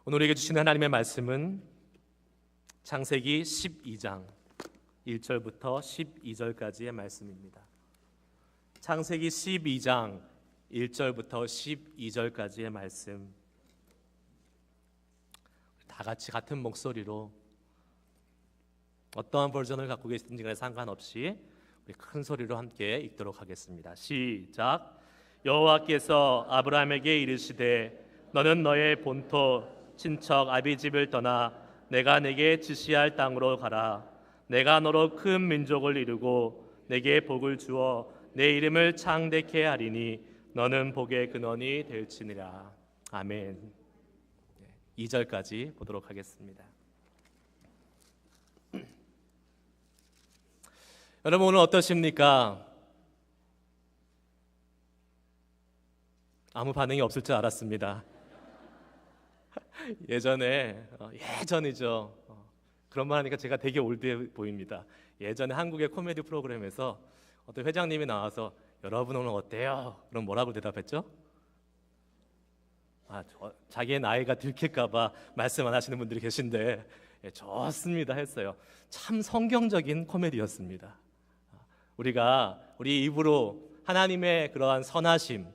오늘 우리에게 주시는 하나님의 말씀은 창세기 12장 1절부터 12절까지의 말씀입니다. 창세기 12장 1절부터 12절까지의 말씀, 다 같이 같은 목소리로 어떠한 버전을 갖고 계시든지 상관없이 우리 큰 소리로 함께 읽도록 하겠습니다. 시작. 여호와께서 아브라함에게 이르시되 너는 너의 본토 친척 아비집을 떠나 내가 내게 지시할 땅으로 가라. 내가 너로 큰 민족을 이루고 내게 복을 주어 내 이름을 창대케 하리니 너는 복의 근원이 될지니라. 아멘. 2절까지 보도록 하겠습니다. 여러분, 오늘 어떠십니까? 아무 반응이 없을 줄 알았습니다. 예전이죠. 그런 말 하니까 제가 되게 올드해 보입니다. 예전에 한국의 코미디 프로그램에서 어떤 회장님이 나와서 여러분 오늘 어때요? 그럼 뭐라고 대답했죠? 자기의 나이가 들킬까봐 말씀 안 하시는 분들이 계신데 좋습니다 했어요. 참 성경적인 코미디였습니다. 우리 입으로 하나님의 그러한 선하심,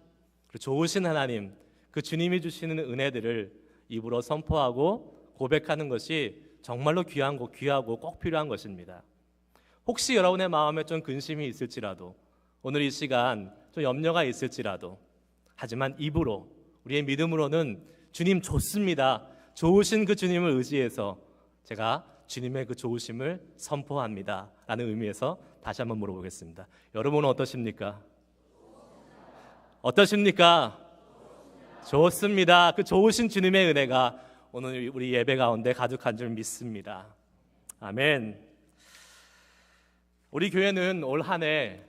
좋으신 하나님, 그 주님이 주시는 은혜들을 입으로 선포하고 고백하는 것이 정말로 귀하고 꼭 필요한 것입니다. 혹시 여러분의 마음에 좀 근심이 있을지라도, 오늘 이 시간 좀 염려가 있을지라도, 하지만 입으로, 우리의 믿음으로는 주님 좋습니다, 좋으신 그 주님을 의지해서 제가 주님의 그 좋으심을 선포합니다 라는 의미에서 다시 한번 물어보겠습니다. 여러분은 어떠십니까? 어떠십니까? 좋습니다. 그 좋으신 주님의 은혜가 오늘 우리 예배 가운데 가득한 줄 믿습니다. 아멘. 우리 교회는 올 한 해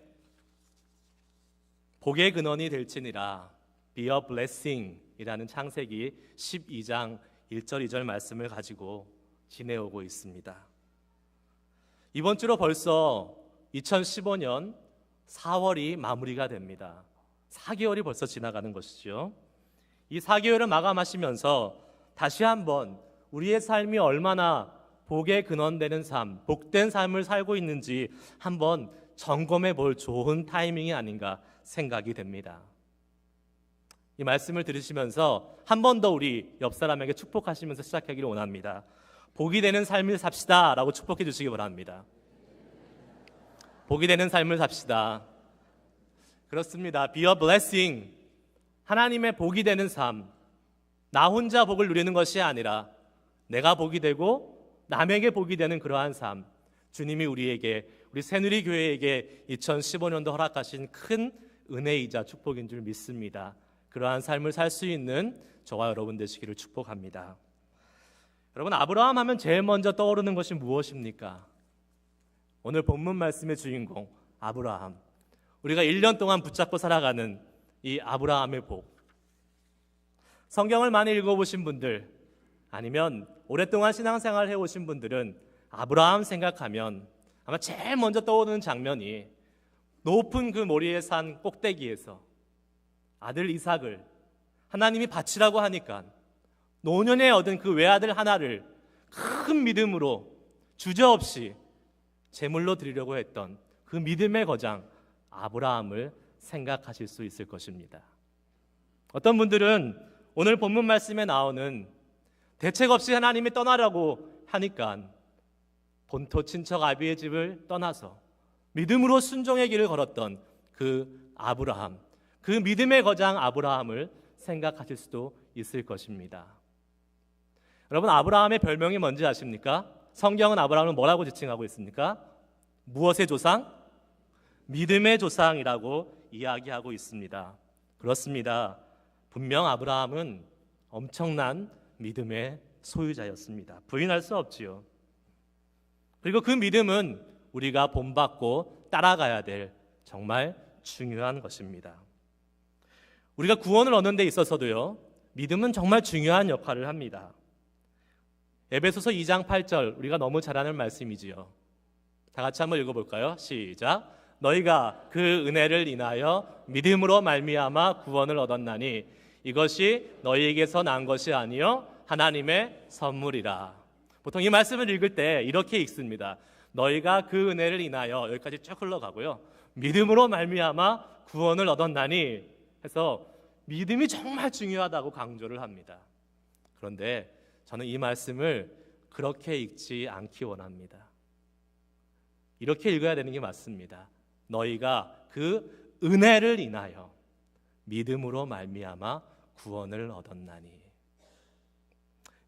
복의 근원이 될지니라, Be a blessing 이라는 창세기 12장 1절 2절 말씀을 가지고 지내오고 있습니다. 이번 주로 벌써 2015년 4월이 마무리가 됩니다. 4개월이 벌써 지나가는 것이죠. 이 4개월을 마감하시면서 다시 한번 우리의 삶이 얼마나 복의 근원되는 삶, 복된 삶을 살고 있는지 한번 점검해 볼 좋은 타이밍이 아닌가 생각이 됩니다. 이 말씀을 들으시면서 한 번 더 우리 옆 사람에게 축복하시면서 시작하기를 원합니다. 복이 되는 삶을 삽시다 라고 축복해 주시기 바랍니다. 복이 되는 삶을 삽시다. 그렇습니다. Be a blessing. 하나님의 복이 되는 삶, 나 혼자 복을 누리는 것이 아니라 내가 복이 되고 남에게 복이 되는 그러한 삶, 주님이 우리에게, 우리 새누리교회에게 2015년도 허락하신 큰 은혜이자 축복인 줄 믿습니다. 그러한 삶을 살 수 있는 저와 여러분 되시기를 축복합니다. 여러분, 아브라함 하면 제일 먼저 떠오르는 것이 무엇입니까? 오늘 본문 말씀의 주인공 아브라함, 우리가 1년 동안 붙잡고 살아가는 이 아브라함의 복. 성경을 많이 읽어보신 분들, 아니면 오랫동안 신앙생활을 해오신 분들은 아브라함 생각하면 아마 제일 먼저 떠오르는 장면이 높은 그 모리의 산 꼭대기에서 아들 이삭을 하나님이 바치라고 하니까 노년에 얻은 그 외아들 하나를 큰 믿음으로 주저없이 제물로 드리려고 했던 그 믿음의 거장 아브라함을 생각하실 수 있을 것입니다. 어떤 분들은 오늘 본문 말씀에 나오는 대책 없이 하나님이 떠나라고 하니까 본토 친척 아비의 집을 떠나서 믿음으로 순종의 길을 걸었던 그 아브라함, 그 믿음의 거장 아브라함을 생각하실 수도 있을 것입니다. 여러분, 아브라함의 별명이 뭔지 아십니까? 성경은 아브라함을 뭐라고 지칭하고 있습니까? 무엇의 조상? 믿음의 조상이라고 이야기하고 있습니다. 그렇습니다. 분명 아브라함은 엄청난 믿음의 소유자였습니다. 부인할 수 없지요. 그리고 그 믿음은 우리가 본받고 따라가야 될 정말 중요한 것입니다. 우리가 구원을 얻는 데 있어서도요, 믿음은 정말 중요한 역할을 합니다. 에베소서 2장 8절, 우리가 너무 잘 아는 말씀이지요. 다 같이 한번 읽어볼까요? 시작. 너희가 그 은혜를 인하여 믿음으로 말미암아 구원을 얻었나니 이것이 너희에게서 난 것이 아니요 하나님의 선물이라. 보통 이 말씀을 읽을 때 이렇게 읽습니다. 너희가 그 은혜를 인하여, 여기까지 쭉 흘러가고요, 믿음으로 말미암아 구원을 얻었나니 해서 믿음이 정말 중요하다고 강조를 합니다. 그런데 저는 이 말씀을 그렇게 읽지 않기 원합니다. 이렇게 읽어야 되는 게 맞습니다. 너희가 그 은혜를 인하여 믿음으로 말미암아 구원을 얻었나니.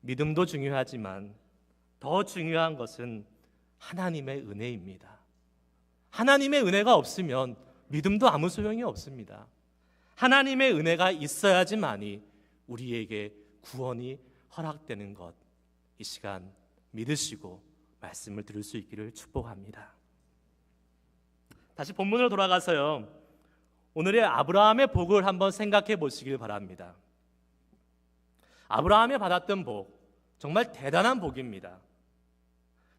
믿음도 중요하지만 더 중요한 것은 하나님의 은혜입니다. 하나님의 은혜가 없으면 믿음도 아무 소용이 없습니다. 하나님의 은혜가 있어야지만이 우리에게 구원이 허락되는 것, 이 시간 믿으시고 말씀을 들을 수 있기를 축복합니다. 다시 본문으로 돌아가서요, 오늘의 아브라함의 복을 한번 생각해 보시길 바랍니다. 아브라함이 받았던 복, 정말 대단한 복입니다.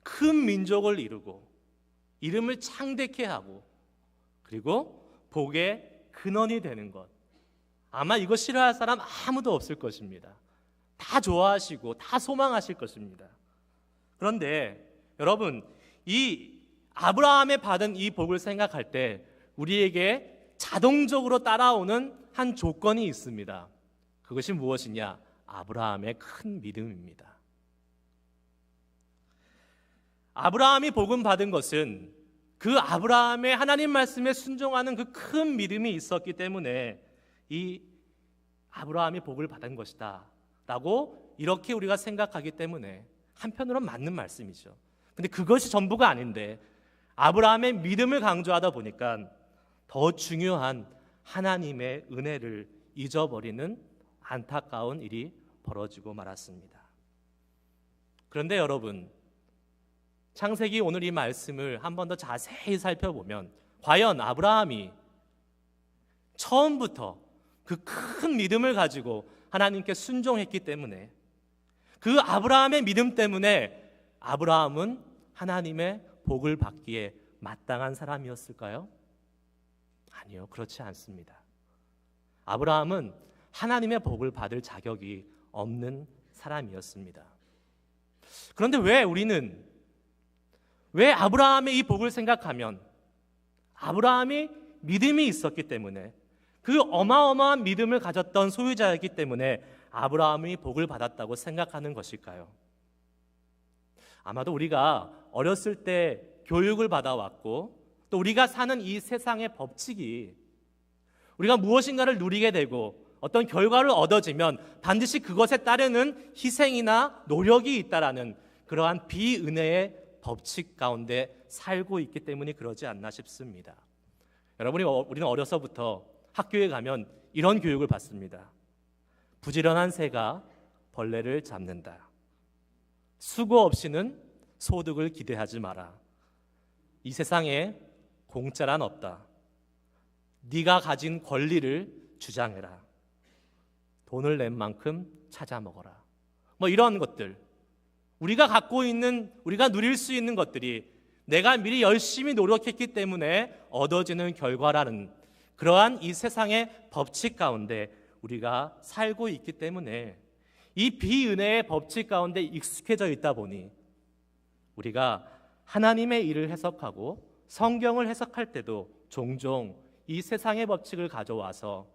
큰 민족을 이루고 이름을 창대케 하고 그리고 복의 근원이 되는 것, 아마 이거 싫어할 사람 아무도 없을 것입니다. 다 좋아하시고 다 소망하실 것입니다. 그런데 여러분, 이 아브라함이 받은 이 복을 생각할 때 우리에게 자동적으로 따라오는 한 조건이 있습니다. 그것이 무엇이냐? 아브라함의 큰 믿음입니다. 아브라함이 복음 받은 것은 그 아브라함의 하나님 말씀에 순종하는 그 큰 믿음이 있었기 때문에 이 아브라함이 복을 받은 것이다 라고 이렇게 우리가 생각하기 때문에 한편으로는 맞는 말씀이죠. 근데 그것이 전부가 아닌데 아브라함의 믿음을 강조하다 보니까 더 중요한 하나님의 은혜를 잊어버리는 안타까운 일이 벌어지고 말았습니다. 그런데 여러분, 창세기 오늘 이 말씀을 한 번 더 자세히 살펴보면 과연 아브라함이 처음부터 그 큰 믿음을 가지고 하나님께 순종했기 때문에, 그 아브라함의 믿음 때문에 아브라함은 하나님의 복을 받기에 마땅한 사람이었을까요? 아니요, 그렇지 않습니다. 아브라함은 하나님의 복을 받을 자격이 없는 사람이었습니다. 그런데 왜 아브라함의 이 복을 생각하면 아브라함이 믿음이 있었기 때문에, 그 어마어마한 믿음을 가졌던 소유자이기 때문에 아브라함이 복을 받았다고 생각하는 것일까요? 아마도 우리가 어렸을 때 교육을 받아왔고 또 우리가 사는 이 세상의 법칙이, 우리가 무엇인가를 누리게 되고 어떤 결과를 얻어지면 반드시 그것에 따르는 희생이나 노력이 있다라는 그러한 비은혜의 법칙 가운데 살고 있기 때문에 그러지 않나 싶습니다. 우리는 어려서부터 학교에 가면 이런 교육을 받습니다. 부지런한 새가 벌레를 잡는다. 수고 없이는 소득을 기대하지 마라. 이 세상에 공짜란 없다. 네가 가진 권리를 주장해라. 돈을 낸 만큼 찾아 먹어라. 이런 것들, 우리가 갖고 있는, 우리가 누릴 수 있는 것들이 내가 미리 열심히 노력했기 때문에 얻어지는 결과라는 그러한 이 세상의 법칙 가운데 우리가 살고 있기 때문에 이 비은혜의 법칙 가운데 익숙해져 있다 보니 우리가 하나님의 일을 해석하고 성경을 해석할 때도 종종 이 세상의 법칙을 가져와서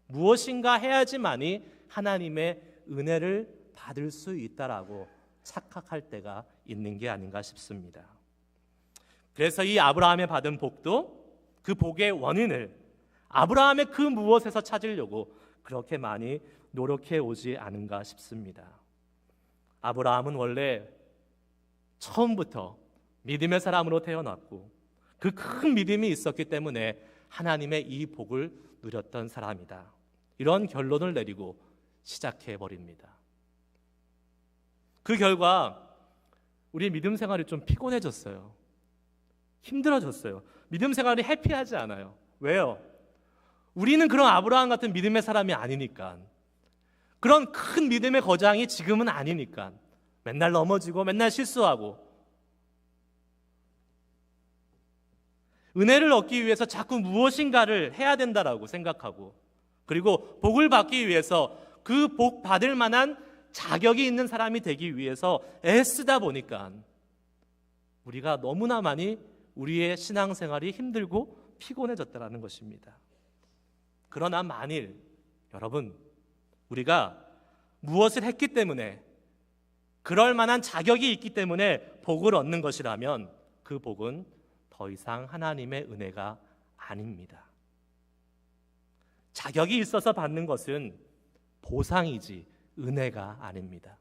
무엇인가 해야지만이 하나님의 은혜를 받을 수 있다라고 착각할 때가 있는 게 아닌가 싶습니다. 그래서 이 아브라함이 받은 복도 그 복의 원인을 아브라함의 그 무엇에서 찾으려고 그렇게 많이 노력해 오지 않은가 싶습니다. 아브라함은 원래 처음부터 믿음의 사람으로 태어났고 그 큰 믿음이 있었기 때문에 하나님의 이 복을 누렸던 사람이다. 이런 결론을 내리고 시작해 버립니다. 그 결과 우리 믿음 생활이 좀 피곤해졌어요. 힘들어졌어요. 믿음 생활이 해피하지 않아요. 왜요? 우리는 그런 아브라함 같은 믿음의 사람이 아니니까. 그런 큰 믿음의 거장이 지금은 아니니까. 맨날 넘어지고 맨날 실수하고 은혜를 얻기 위해서 자꾸 무엇인가를 해야 된다라고 생각하고, 그리고 복을 받기 위해서 그 복 받을 만한 자격이 있는 사람이 되기 위해서 애쓰다 보니까 우리가 너무나 많이 우리의 신앙생활이 힘들고 피곤해졌다는 것입니다. 그러나 만일 여러분, 우리가 무엇을 했기 때문에, 그럴 만한 자격이 있기 때문에 복을 얻는 것이라면 그 복은 더 이상 하나님의 은혜가 아닙니다. 자격이 있어서 받는 것은 보상이지 은혜가 아닙니다.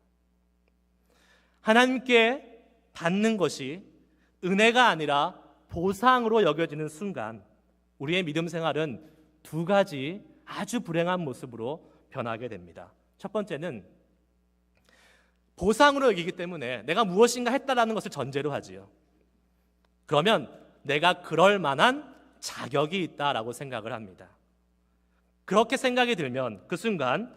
하나님께 받는 것이 은혜가 아니라 보상으로 여겨지는 순간 우리의 믿음 생활은 두 가지 아주 불행한 모습으로 변하게 됩니다. 첫 번째는 보상으로 여기기 때문에 내가 무엇인가 했다라는 것을 전제로 하지요. 그러면 내가 그럴 만한 자격이 있다라고 생각을 합니다. 그렇게 생각이 들면 그 순간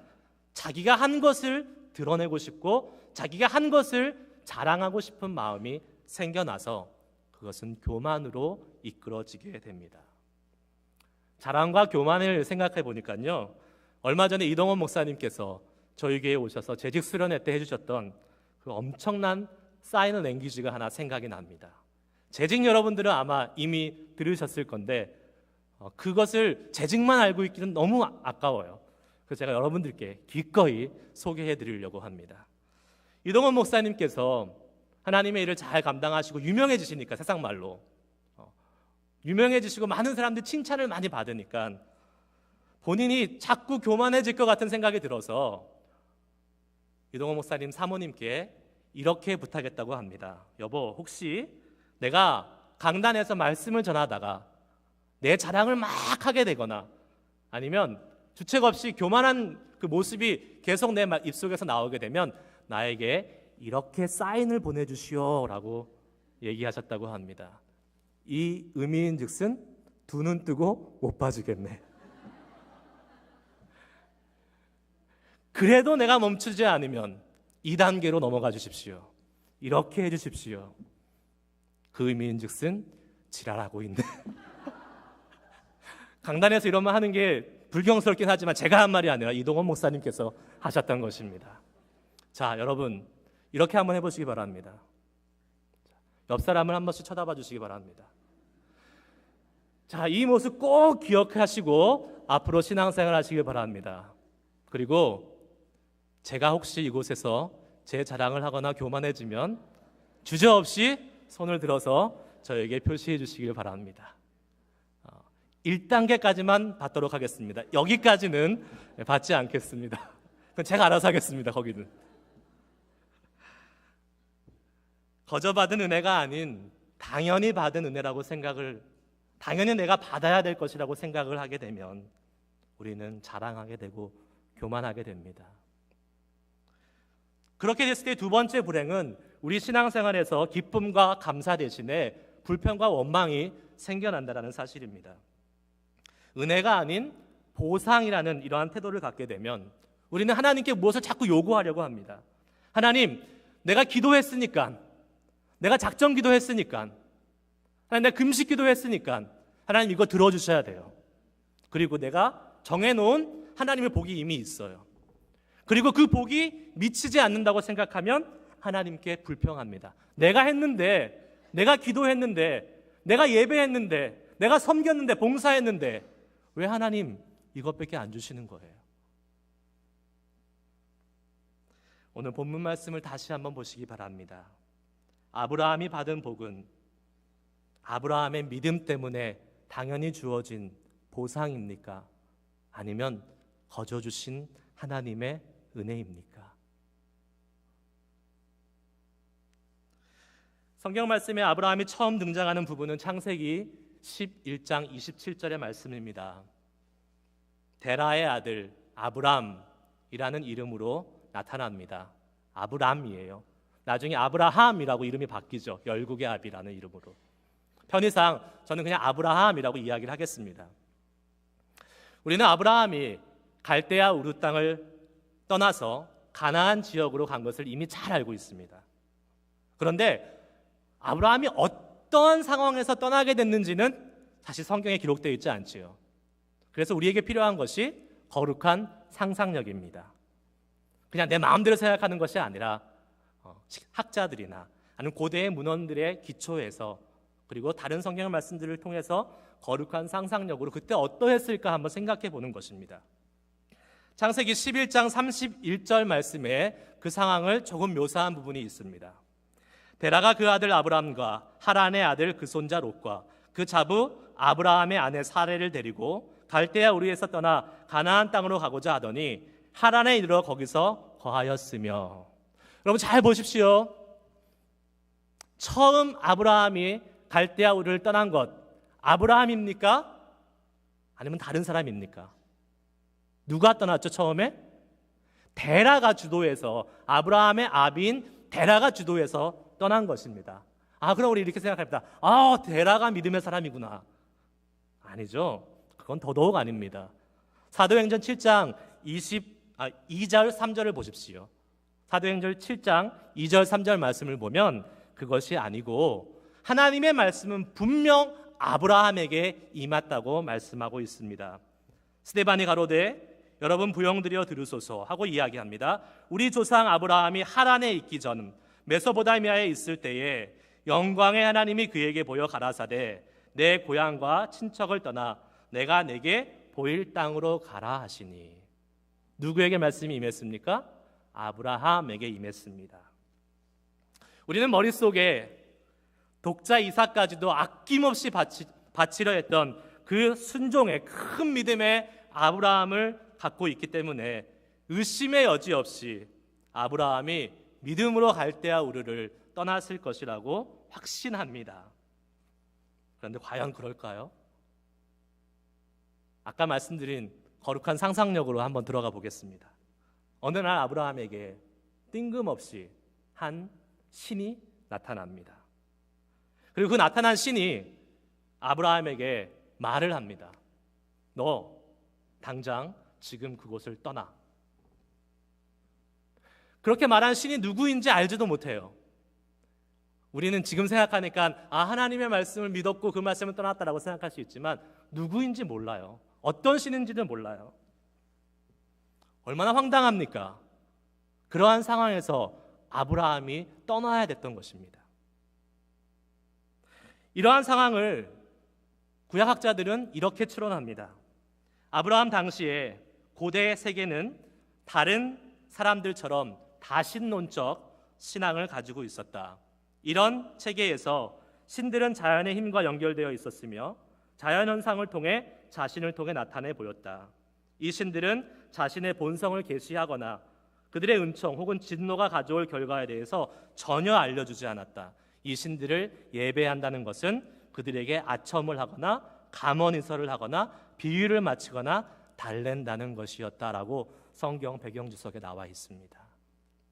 자기가 한 것을 드러내고 싶고 자기가 한 것을 자랑하고 싶은 마음이 생겨나서 그것은 교만으로 이끌어지게 됩니다. 자랑과 교만을 생각해 보니까요, 얼마 전에 이동원 목사님께서 저희 교회에 오셔서 재직 수련회 때 해주셨던 그 엄청난 사인 랭귀지가 하나 생각이 납니다. 재직 여러분들은 아마 이미 들으셨을 건데 그것을 재직만 알고 있기는 너무 아까워요. 그래서 제가 여러분들께 기꺼이 소개해 드리려고 합니다. 이동원 목사님께서 하나님의 일을 잘 감당하시고 유명해지시니까, 세상 말로 유명해지시고 많은 사람들이 칭찬을 많이 받으니까 본인이 자꾸 교만해질 것 같은 생각이 들어서 이동원 목사님 사모님께 이렇게 부탁했다고 합니다. 여보, 혹시 내가 강단에서 말씀을 전하다가 내 자랑을 막 하게 되거나 아니면 주책 없이 교만한 그 모습이 계속 내 입속에서 나오게 되면 나에게 이렇게 사인을 보내주시오 라고 얘기하셨다고 합니다. 이 의미인즉슨 두 눈 뜨고 못 봐주겠네. 그래도 내가 멈추지 않으면 2단계로 넘어가 주십시오. 이렇게 해 주십시오. 그 의미인즉슨 지랄하고 있네. 강단에서 이런 말 하는 게 불경스럽긴 하지만 제가 한 말이 아니라 이동원 목사님께서 하셨던 것입니다. 자, 여러분 이렇게 한번 해보시기 바랍니다. 옆 사람을 한 번씩 쳐다봐 주시기 바랍니다. 자, 이 모습 꼭 기억하시고 앞으로 신앙생활 하시길 바랍니다. 그리고 제가 혹시 이곳에서 제 자랑을 하거나 교만해지면 주저없이 손을 들어서 저에게 표시해 주시길 바랍니다. 1단계까지만 받도록 하겠습니다. 여기까지는 받지 않겠습니다. 그건 제가 알아서 하겠습니다. 거기는 거저받은 은혜가 아닌 당연히 받은 은혜라고 생각을, 당연히 내가 받아야 될 것이라고 생각을 하게 되면 우리는 자랑하게 되고 교만하게 됩니다. 그렇게 됐을 때 두 번째 불행은 우리 신앙생활에서 기쁨과 감사 대신에 불평과 원망이 생겨난다는 사실입니다. 은혜가 아닌 보상이라는 이러한 태도를 갖게 되면 우리는 하나님께 무엇을 자꾸 요구하려고 합니다. 하나님, 내가 기도했으니까, 내가 작정 기도했으니까, 하나님 내가 금식 기도했으니까 하나님 이거 들어주셔야 돼요. 그리고 내가 정해놓은 하나님의 복이 이미 있어요. 그리고 그 복이 미치지 않는다고 생각하면 하나님께 불평합니다. 내가 했는데, 내가 기도했는데, 내가 예배했는데, 내가 섬겼는데, 봉사했는데 왜 하나님 이것밖에 안 주시는 거예요? 오늘 본문 말씀을 다시 한번 보시기 바랍니다. 아브라함이 받은 복은 아브라함의 믿음 때문에 당연히 주어진 보상입니까? 아니면 거저 주신 하나님의 은혜입니까? 성경 말씀에 아브라함이 처음 등장하는 부분은 창세기 11장 27절의 말씀입니다. 데라의 아들 아브람이라는 이름으로 나타납니다. 아브람이에요. 나중에 아브라함이라고 이름이 바뀌죠. 열국의 아비라는 이름으로. 편의상 저는 그냥 아브라함이라고 이야기를 하겠습니다. 우리는 아브라함이 갈대아 우르 땅을 떠나서 가나안 지역으로 간 것을 이미 잘 알고 있습니다. 그런데 아브라함이 어떤 상황에서 떠나게 됐는지는 사실 성경에 기록되어 있지 않지요. 그래서 우리에게 필요한 것이 거룩한 상상력입니다. 그냥 내 마음대로 생각하는 것이 아니라 학자들이나 아니면 고대의 문헌들의 기초에서 그리고 다른 성경 말씀들을 통해서 거룩한 상상력으로 그때 어떠했을까 한번 생각해 보는 것입니다. 창세기 11장 31절 말씀에 그 상황을 조금 묘사한 부분이 있습니다. 데라가 그 아들 아브람과 하란의 아들 그 손자 롯과 그 자부 아브라함의 아내 사레를 데리고 갈대아 우르에서 떠나 가나안 땅으로 가고자 하더니 하란에 이르러 거기서 거하였으며. 여러분 잘 보십시오. 처음 아브라함이 갈대아 우르를 떠난 것 아브라함입니까? 아니면 다른 사람입니까? 누가 떠났죠 처음에? 데라가 주도해서, 아브라함의 아비인 데라가 주도해서 떠난 것입니다. 그럼 우리 이렇게 생각합니다. 데라가 믿음의 사람이구나. 아니죠. 그건 더더욱 아닙니다. 사도행전 7장 2절 3절을 보십시오. 사도행전 7장 2절 3절 말씀을 보면 그것이 아니고 하나님의 말씀은 분명 아브라함에게 임했다고 말씀하고 있습니다. 스데반이 가로되 여러분 부영드려 들으소서 하고 이야기합니다. 우리 조상 아브라함이 하란에 있기 전 메소포타미아에 있을 때에 영광의 하나님이 그에게 보여 가라사대 내 고향과 친척을 떠나 내가 내게 보일 땅으로 가라 하시니. 누구에게 말씀이 임했습니까? 아브라함에게 임했습니다. 우리는 머릿속에 독자 이삭까지도 아낌없이 바치려 했던 그 순종의 큰 믿음의 아브라함을 갖고 있기 때문에 의심의 여지 없이 아브라함이 믿음으로 갈대아 우르를 떠났을 것이라고 확신합니다. 그런데 과연 그럴까요? 아까 말씀드린 거룩한 상상력으로 한번 들어가 보겠습니다. 어느 날 아브라함에게 뜬금없이 한 신이 나타납니다. 그리고 그 나타난 신이 아브라함에게 말을 합니다. 너 당장 지금 그곳을 떠나. 그렇게 말한 신이 누구인지 알지도 못해요. 우리는 지금 생각하니까 하나님의 말씀을 믿었고 그 말씀을 떠났다라고 생각할 수 있지만 누구인지 몰라요. 어떤 신인지도 몰라요. 얼마나 황당합니까? 그러한 상황에서 아브라함이 떠나야 됐던 것입니다. 이러한 상황을 구약학자들은 이렇게 추론합니다. 아브라함 당시에 고대 세계는 다른 사람들처럼 다신론적 신앙을 가지고 있었다. 이런 체계에서 신들은 자연의 힘과 연결되어 있었으며 자연현상을 통해 자신을 통해 나타내 보였다. 이 신들은 자신의 본성을 계시하거나 그들의 은총 혹은 진노가 가져올 결과에 대해서 전혀 알려주지 않았다. 이 신들을 예배한다는 것은 그들에게 아첨을 하거나 감언인설을 하거나 비유를 마치거나 달랜다는 것이었다라고 성경 배경주석에 나와 있습니다.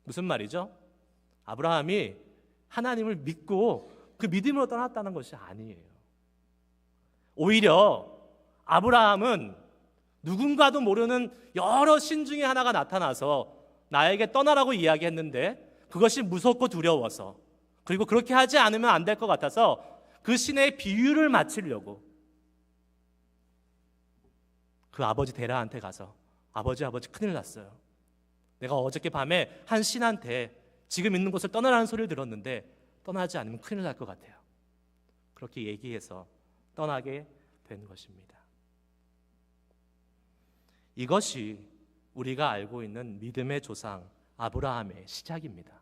무슨 말이죠? 아브라함이 하나님을 믿고 그 믿음으로 떠났다는 것이 아니에요. 오히려 아브라함은 누군가도 모르는 여러 신 중에 하나가 나타나서 나에게 떠나라고 이야기했는데 그것이 무섭고 두려워서, 그리고 그렇게 하지 않으면 안 될 것 같아서 그 신의 비유를 마치려고 그 아버지 데라한테 가서 아버지 큰일 났어요. 내가 어저께 밤에 한 신한테 지금 있는 곳을 떠나라는 소리를 들었는데 떠나지 않으면 큰일 날 것 같아요. 그렇게 얘기해서 떠나게 된 것입니다. 이것이 우리가 알고 있는 믿음의 조상 아브라함의 시작입니다.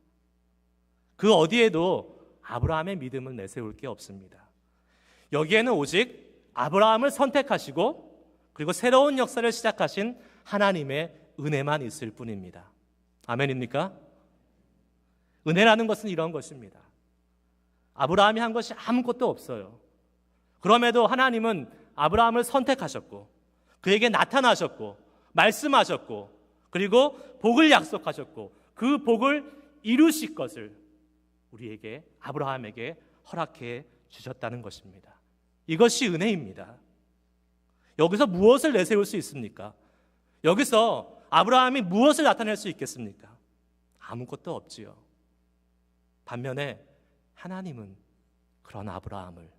그 어디에도 아브라함의 믿음을 내세울 게 없습니다. 여기에는 오직 아브라함을 선택하시고 그리고 새로운 역사를 시작하신 하나님의 은혜만 있을 뿐입니다. 아멘입니까? 은혜라는 것은 이런 것입니다. 아브라함이 한 것이 아무것도 없어요. 그럼에도 하나님은 아브라함을 선택하셨고 그에게 나타나셨고 말씀하셨고 그리고 복을 약속하셨고 그 복을 이루실 것을 우리에게, 아브라함에게 허락해 주셨다는 것입니다. 이것이 은혜입니다. 여기서 무엇을 내세울 수 있습니까? 여기서 아브라함이 무엇을 나타낼 수 있겠습니까? 아무것도 없지요. 반면에 하나님은 그런 아브라함을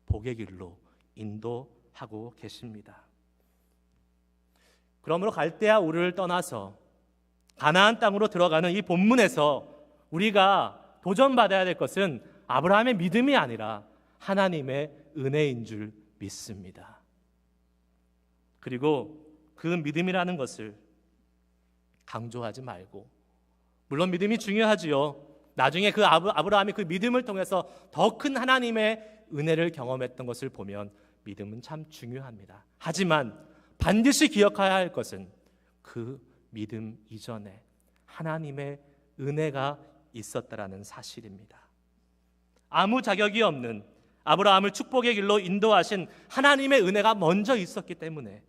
복의 길로 인도하고 계십니다. 그러므로 갈대아 우르를 떠나서 가나안 땅으로 들어가는 이 본문에서 우리가 도전받아야 될 것은 아브라함의 믿음이 아니라 하나님의 은혜인 줄 믿습니다. 그리고 그 믿음이라는 것을 강조하지 말고, 물론 믿음이 중요하지요. 나중에 그 아브라함이 그 믿음을 통해서 더 큰 하나님의 은혜를 경험했던 것을 보면 믿음은 참 중요합니다. 하지만 반드시 기억해야 할 것은 그 믿음 이전에 하나님의 은혜가 있었다라는 사실입니다. 아무 자격이 없는 아브라함을 축복의 길로 인도하신 하나님의 은혜가 먼저 있었기 때문에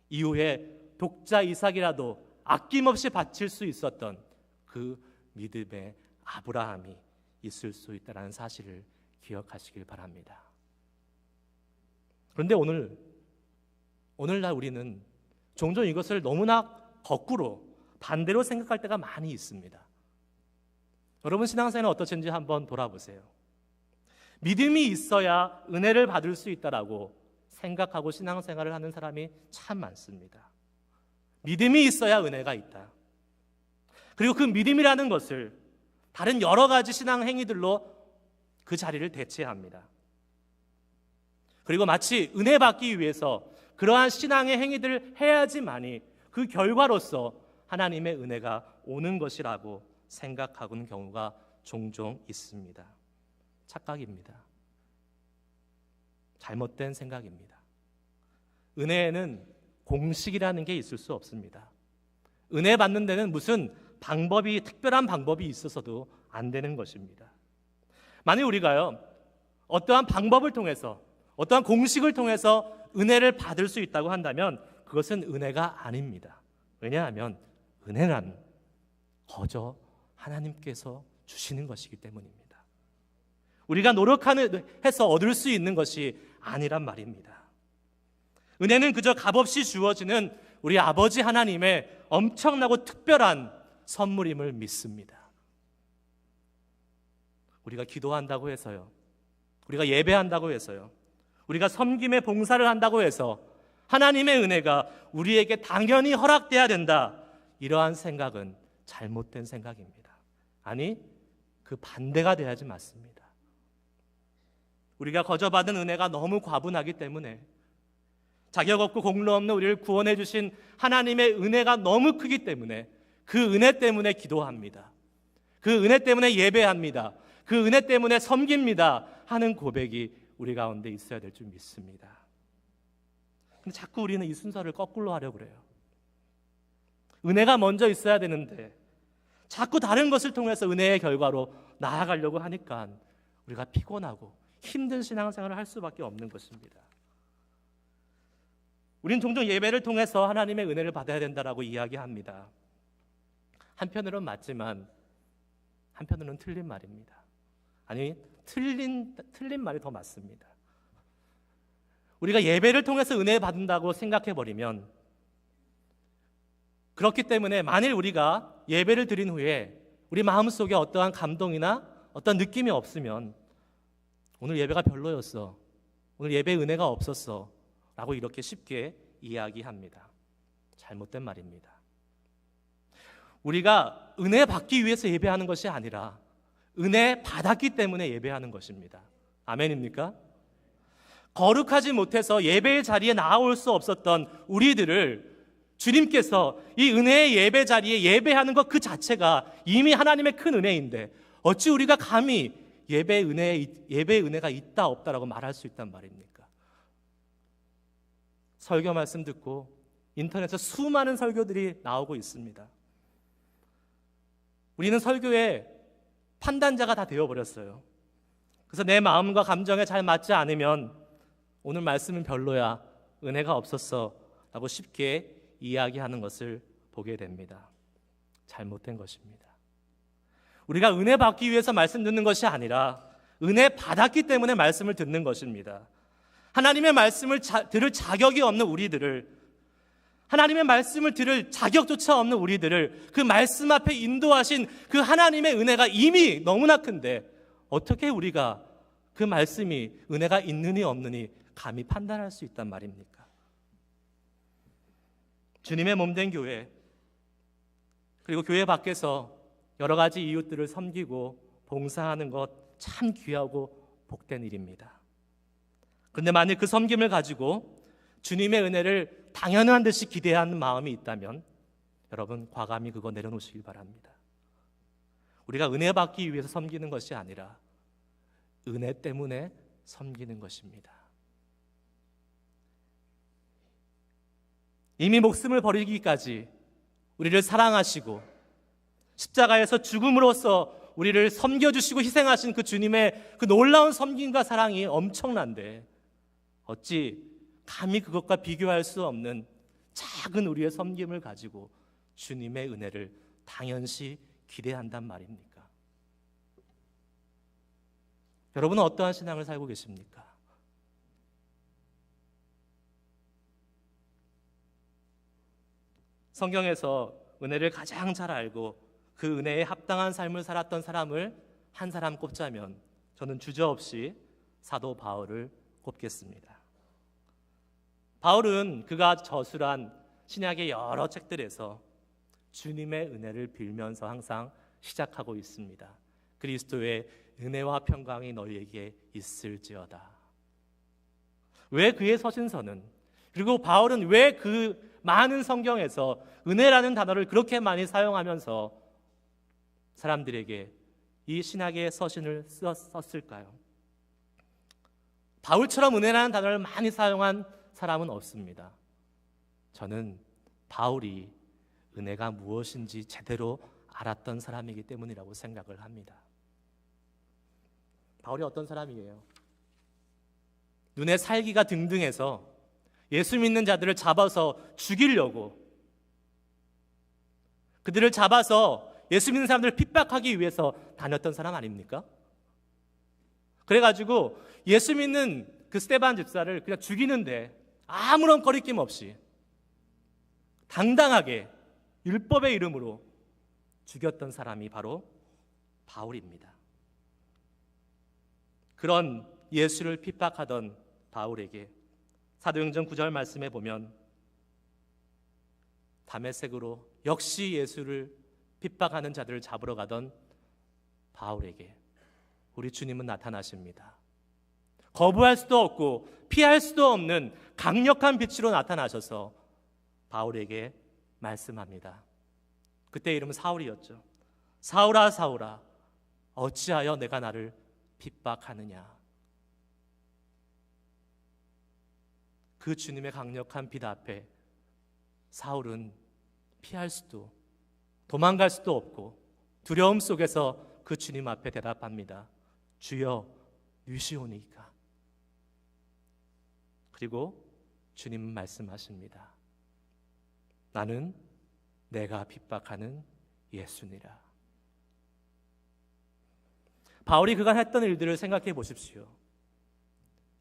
이후에 독자 이삭이라도 아낌없이 바칠 수 있었던 그 믿음의 아브라함이 있을 수 있다는 사실을 기억하시길 바랍니다. 그런데 오늘날 우리는 종종 이것을 너무나 거꾸로 반대로 생각할 때가 많이 있습니다. 여러분 신앙생활은 어떠신지 한번 돌아보세요. 믿음이 있어야 은혜를 받을 수 있다라고 생각하고 신앙생활을 하는 사람이 참 많습니다. 믿음이 있어야 은혜가 있다. 그리고 그 믿음이라는 것을 다른 여러 가지 신앙 행위들로 그 자리를 대체합니다. 그리고 마치 은혜 받기 위해서 그러한 신앙의 행위들을 해야지만이 그 결과로서 하나님의 은혜가 오는 것이라고 생각하는 경우가 종종 있습니다. 착각입니다. 잘못된 생각입니다. 은혜에는 공식이라는 게 있을 수 없습니다. 은혜 받는 데는 무슨 특별한 방법이 있어서도 안 되는 것입니다. 만약 우리가요, 어떠한 방법을 통해서, 어떠한 공식을 통해서 은혜를 받을 수 있다고 한다면 그것은 은혜가 아닙니다. 왜냐하면 은혜란 거저 하나님께서 주시는 것이기 때문입니다. 우리가 노력해서 얻을 수 있는 것이 아니란 말입니다. 은혜는 그저 값없이 주어지는 우리 아버지 하나님의 엄청나고 특별한 선물임을 믿습니다. 우리가 기도한다고 해서요, 우리가 예배한다고 해서요, 우리가 섬김의 봉사를 한다고 해서 하나님의 은혜가 우리에게 당연히 허락돼야 된다, 이러한 생각은 잘못된 생각입니다. 아니, 그 반대가 돼야지 맞습니다. 우리가 거저 받은 은혜가 너무 과분하기 때문에, 자격 없고 공로 없는 우리를 구원해 주신 하나님의 은혜가 너무 크기 때문에 그 은혜 때문에 기도합니다. 그 은혜 때문에 예배합니다. 그 은혜 때문에 섬깁니다 하는 고백이 우리 가운데 있어야 될 줄 믿습니다. 근데 자꾸 우리는 이 순서를 거꾸로 하려고 그래요. 은혜가 먼저 있어야 되는데 자꾸 다른 것을 통해서 은혜의 결과로 나아가려고 하니까 우리가 피곤하고 힘든 신앙생활을 할 수밖에 없는 것입니다. 우리는 종종 예배를 통해서 하나님의 은혜를 받아야 된다라고 이야기합니다. 한편으로는 맞지만 한편으로는 틀린 말입니다. 아니, 틀린 말이 더 맞습니다. 우리가 예배를 통해서 은혜 받는다고 생각해버리면, 그렇기 때문에 만일 우리가 예배를 드린 후에 우리 마음속에 어떠한 감동이나 어떤 느낌이 없으면 오늘 예배가 별로였어, 오늘 예배에 은혜가 없었어 라고 이렇게 쉽게 이야기합니다. 잘못된 말입니다. 우리가 은혜 받기 위해서 예배하는 것이 아니라 은혜 받았기 때문에 예배하는 것입니다. 아멘입니까? 거룩하지 못해서 예배의 자리에 나올 수 없었던 우리들을 주님께서 이 은혜의 예배 자리에 예배하는 것 그 자체가 이미 하나님의 큰 은혜인데 어찌 우리가 감히 예배의 은혜가 있다 없다라고 말할 수 있단 말입니까? 설교 말씀 듣고 인터넷에 수많은 설교들이 나오고 있습니다. 우리는 설교의 판단자가 다 되어버렸어요. 그래서 내 마음과 감정에 잘 맞지 않으면 오늘 말씀은 별로야, 은혜가 없었어 라고 쉽게 이야기하는 것을 보게 됩니다. 잘못된 것입니다. 우리가 은혜 받기 위해서 말씀 듣는 것이 아니라 은혜 받았기 때문에 말씀을 듣는 것입니다. 하나님의 말씀을 들을 자격이 없는 우리들을, 하나님의 말씀을 들을 자격조차 없는 우리들을 그 말씀 앞에 인도하신 그 하나님의 은혜가 이미 너무나 큰데 어떻게 우리가 그 말씀이 은혜가 있느니 없느니 감히 판단할 수 있단 말입니까? 주님의 몸된 교회, 그리고 교회 밖에서 여러 가지 이웃들을 섬기고 봉사하는 것 참 귀하고 복된 일입니다. 그런데 만일 그 섬김을 가지고 주님의 은혜를 당연한 듯이 기대하는 마음이 있다면 여러분 과감히 그거 내려놓으시길 바랍니다. 우리가 은혜 받기 위해서 섬기는 것이 아니라 은혜 때문에 섬기는 것입니다. 이미 목숨을 버리기까지 우리를 사랑하시고 십자가에서 죽음으로써 우리를 섬겨주시고 희생하신 그 주님의 그 놀라운 섬김과 사랑이 엄청난데 어찌 감히 그것과 비교할 수 없는 작은 우리의 섬김을 가지고 주님의 은혜를 당연시 기대한단 말입니까? 여러분은 어떠한 신앙을 살고 계십니까? 성경에서 은혜를 가장 잘 알고 그 은혜에 합당한 삶을 살았던 사람을 한 사람 꼽자면 저는 주저없이 사도 바울을 꼽겠습니다. 바울은 그가 저술한 신약의 여러 책들에서 주님의 은혜를 빌면서 항상 시작하고 있습니다. 그리스도의 은혜와 평강이 너희에게 있을지어다. 왜 그의 서신서는, 그리고 바울은 왜 그 많은 성경에서 은혜라는 단어를 그렇게 많이 사용하면서 사람들에게 이 신학의 서신을 썼을까요? 바울처럼 은혜라는 단어를 많이 사용한 사람은 없습니다. 저는 바울이 은혜가 무엇인지 제대로 알았던 사람이기 때문이라고 생각을 합니다. 바울이 어떤 사람이에요? 눈에 살기가 등등해서 예수 믿는 자들을 잡아서 죽이려고, 그들을 잡아서 예수 믿는 사람들을 핍박하기 위해서 다녔던 사람 아닙니까? 그래가지고 예수 믿는 그 스데반 집사를 그냥 죽이는데 아무런 거리낌 없이 당당하게 율법의 이름으로 죽였던 사람이 바로 바울입니다. 그런 예수를 핍박하던 바울에게 사도행전 9절 말씀에 보면 다메섹으로 역시 예수를 핍박하는 자들을 잡으러 가던 바울에게 우리 주님은 나타나십니다. 거부할 수도 없고 피할 수도 없는 강력한 빛으로 나타나셔서 바울에게 말씀합니다. 그때 이름은 사울이었죠. 사울아 사울아 어찌하여 내가 나를 핍박하느냐. 그 주님의 강력한 빛 앞에 사울은 피할 수도 도망갈 수도 없고 두려움 속에서 그 주님 앞에 대답합니다. 주여 누시오니까. 그리고 주님은 말씀하십니다. 나는 내가 핍박하는 예수니라. 바울이 그간 했던 일들을 생각해 보십시오.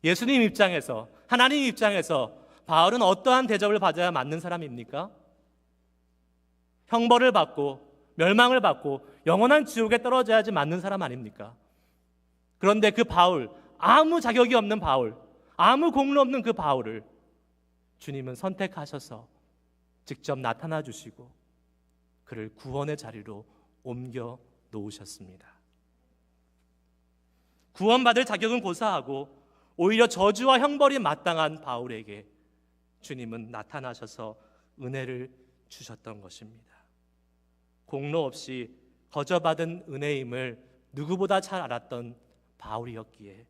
예수님 입장에서, 하나님 입장에서 바울은 어떠한 대접을 받아야 맞는 사람입니까? 형벌을 받고 멸망을 받고 영원한 지옥에 떨어져야지 맞는 사람 아닙니까? 그런데 그 바울, 아무 자격이 없는 바울, 아무 공로 없는 그 바울을 주님은 선택하셔서 직접 나타나 주시고 그를 구원의 자리로 옮겨 놓으셨습니다. 구원받을 자격은 고사하고 오히려 저주와 형벌이 마땅한 바울에게 주님은 나타나셔서 은혜를 주셨던 것입니다. 공로 없이 거저받은 은혜임을 누구보다 잘 알았던 바울이었기에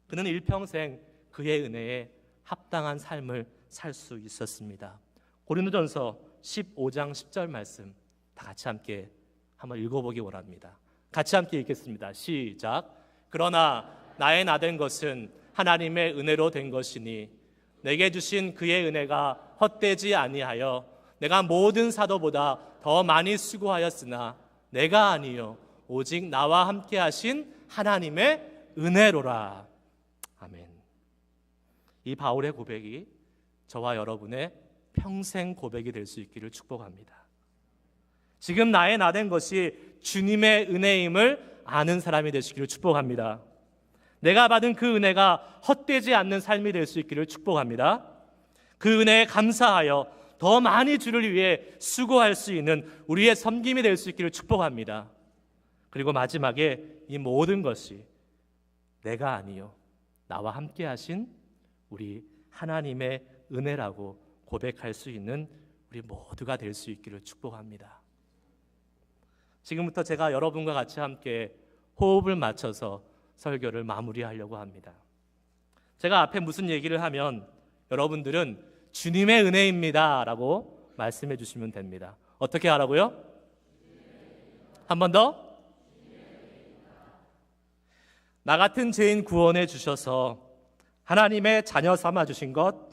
그는 일평생 그의 은혜에 합당한 삶을 살 수 있었습니다. 고린도전서 15장 10절 말씀 다 같이 함께 한번 읽어보기 원합니다. 같이 함께 읽겠습니다. 시작. 그러나 나의 나된 것은 하나님의 은혜로 된 것이니 내게 주신 그의 은혜가 헛되지 아니하여 내가 모든 사도보다 더 많이 수고하였으나 내가 아니요 오직 나와 함께 하신 하나님의 은혜로라. 아멘. 이 바울의 고백이 저와 여러분의 평생 고백이 될 수 있기를 축복합니다. 지금 나의 나된 것이 주님의 은혜임을 아는 사람이 되시기를 축복합니다. 내가 받은 그 은혜가 헛되지 않는 삶이 될 수 있기를 축복합니다. 그 은혜에 감사하여 더 많이 주를 위해 수고할 수 있는 우리의 섬김이 될 수 있기를 축복합니다. 그리고 마지막에 이 모든 것이 내가 아니요 나와 함께 하신 우리 하나님의 은혜라고 고백할 수 있는 우리 모두가 될 수 있기를 축복합니다. 지금부터 제가 여러분과 같이 함께 호흡을 맞춰서 설교를 마무리하려고 합니다. 제가 앞에 무슨 얘기를 하면 여러분들은 주님의 은혜입니다 라고 말씀해 주시면 됩니다. 어떻게 하라고요? 한 번 더. 나 같은 죄인 구원해 주셔서 하나님의 자녀 삼아 주신 것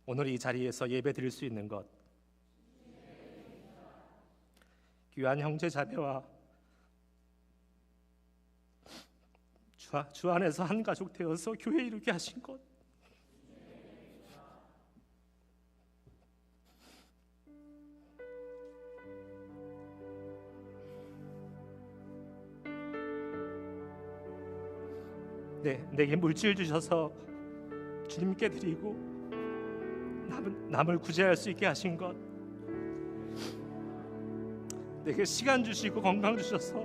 오늘 이 자리에서 예배 드릴 수 있는 것, 귀한 형제 자매와 주 안에서 한 가족 되어서 교회 이루게 하신 것, 내게 물질 주셔서 주님께 드리고 남을 구제할 수 있게 하신 것, 내게 시간 주시고 건강 주셔서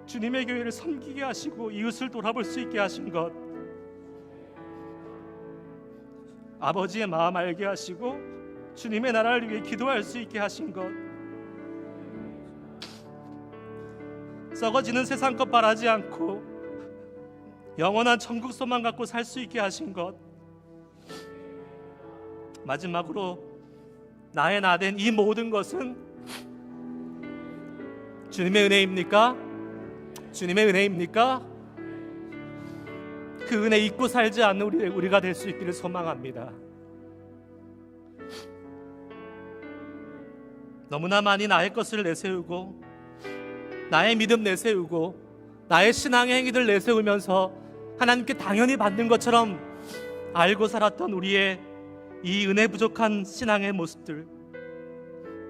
주님의 교회를 섬기게 하시고 이웃을 돌아볼 수 있게 하신 것, 아버지의 마음 알게 하시고 주님의 나라를 위해 기도할 수 있게 하신 것, 썩어지는 세상 것 바라지 않고 영원한 천국 소망 갖고 살 수 있게 하신 것, 마지막으로 나의 나된 이 모든 것은 주님의 은혜입니까? 주님의 은혜입니까? 그 은혜 잊고 살지 않는 우리가 될 수 있기를 소망합니다. 너무나 많이 나의 것을 내세우고 나의 믿음 내세우고 나의 신앙의 행위들 내세우면서 하나님께 당연히 받는 것처럼 알고 살았던 우리의 이 은혜 부족한 신앙의 모습들,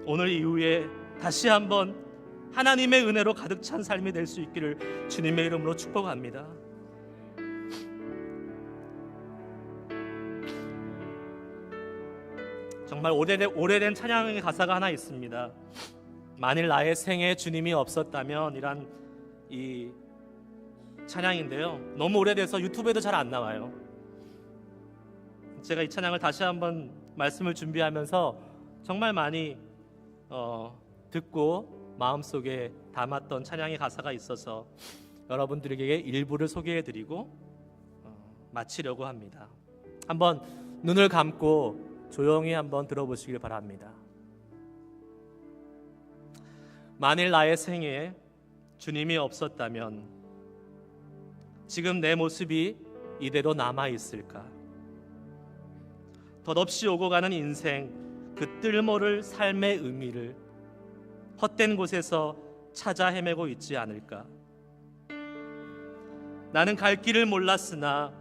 오늘 이후에 다시 한번 하나님의 은혜로 가득 찬 삶이 될 수 있기를 주님의 이름으로 축복합니다. 정말 오래된 찬양의 가사가 하나 있습니다. 만일 나의 생에 주님이 없었다면 이란 이 찬양인데요, 너무 오래돼서 유튜브에도 잘 안 나와요. 제가 이 찬양을 다시 한번 말씀을 준비하면서 정말 많이 듣고 마음속에 담았던 찬양의 가사가 있어서 여러분들에게 일부를 소개해드리고 마치려고 합니다. 한번 눈을 감고 조용히 한번 들어보시길 바랍니다. 만일 나의 생에 주님이 없었다면 지금 내 모습이 이대로 남아있을까? 덧없이 오고 가는 인생, 그 뜰모를 삶의 의미를 헛된 곳에서 찾아 헤매고 있지 않을까? 나는 갈 길을 몰랐으나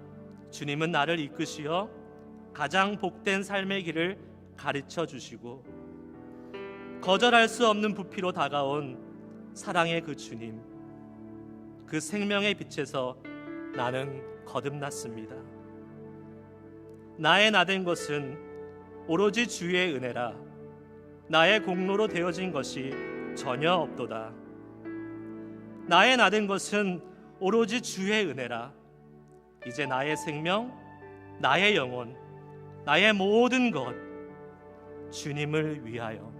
주님은 나를 이끄시어 가장 복된 삶의 길을 가르쳐 주시고 거절할 수 없는 부피로 다가온 사랑의 그 주님, 그 생명의 빛에서 나는 거듭났습니다. 나의 나된 것은 오로지 주의 은혜라. 나의 공로로 되어진 것이 전혀 없도다. 나의 나된 것은 오로지 주의 은혜라. 이제 나의 생명, 나의 영혼, 나의 모든 것 주님을 위하여,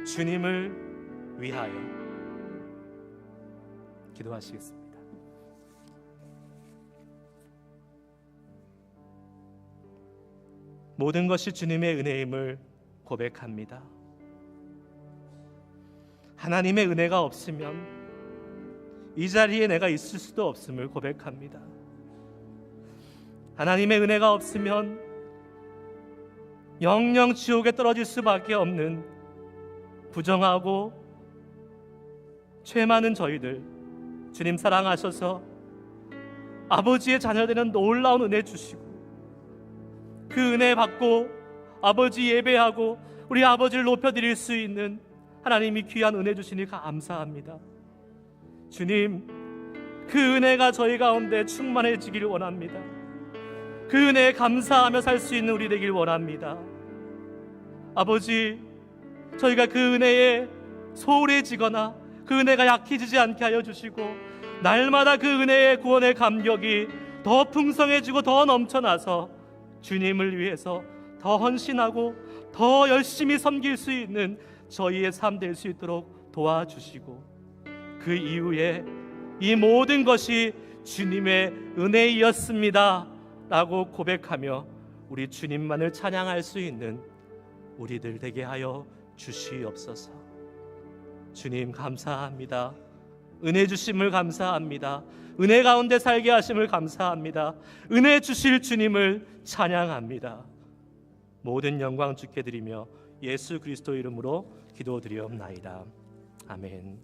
주님을 위하여. 기도하시겠습니다. 모든 것이 주님의 은혜임을 고백합니다. 하나님의 은혜가 없으면 이 자리에 내가 있을 수도 없음을 고백합니다. 하나님의 은혜가 없으면 영영 지옥에 떨어질 수밖에 없는 부정하고 죄 많은 저희들 주님 사랑하셔서 아버지의 자녀되는 놀라운 은혜 주시고, 그 은혜 받고 아버지 예배하고 우리 아버지를 높여드릴 수 있는 하나님이 귀한 은혜 주시니 감사합니다. 주님, 그 은혜가 저희 가운데 충만해지길 원합니다. 그 은혜에 감사하며 살 수 있는 우리 되길 원합니다. 아버지, 저희가 그 은혜에 소홀해지거나 그 은혜가 약해지지 않게 하여 주시고, 날마다 그 은혜의 구원의 감격이 더 풍성해지고 더 넘쳐나서 주님을 위해서 더 헌신하고 더 열심히 섬길 수 있는 저희의 삶 될 수 있도록 도와주시고, 그 이후에 이 모든 것이 주님의 은혜이었습니다 라고 고백하며 우리 주님만을 찬양할 수 있는 우리들 되게 하여 주시옵소서. 주님 감사합니다. 은혜 주심을 감사합니다. 은혜 가운데 살게 하심을 감사합니다. 은혜 주실 주님을 찬양합니다. 모든 영광 주께 드리며 예수 그리스도 이름으로 기도드리옵나이다. 아멘.